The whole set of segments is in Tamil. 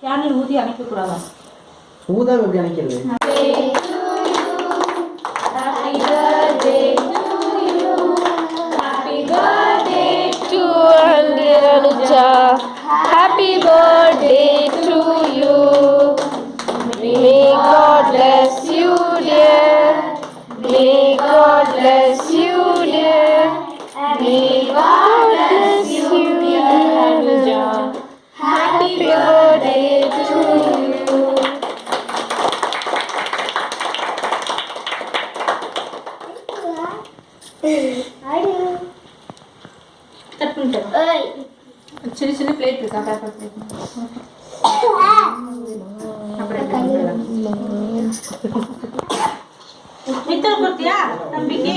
கேனில் ஊற்றி அணைக்கக்கூடாதா? ஊதாவை எப்படி அணைக்கிறது? Happy birthday to you. May God bless you, dear. May God bless you, dear. May God bless you, dear Anuja. Happy birthday to you. Cut பண்ணிட்டேன். சின்ன சின்ன பிளேட் இருக்கா? Paper plate. மித்தல் கொடுத்தியா தம்பிக்கு?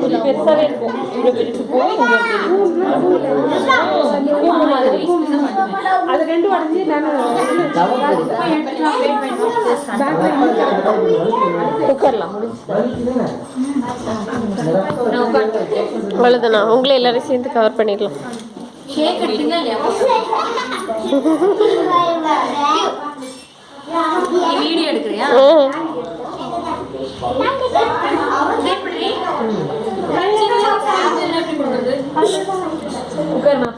இது பெருசாவே இருக்கும். அது ரெண்டு உடஞ்சி உட்காரலாம். அவ்வளோதானா? உங்களே எல்லாரும் சேர்ந்து கவர் பண்ணிடலாம். கேக் எடுத்தீங்க இல்லையா? வீடியோ எடுக்கிறியா? எப்படி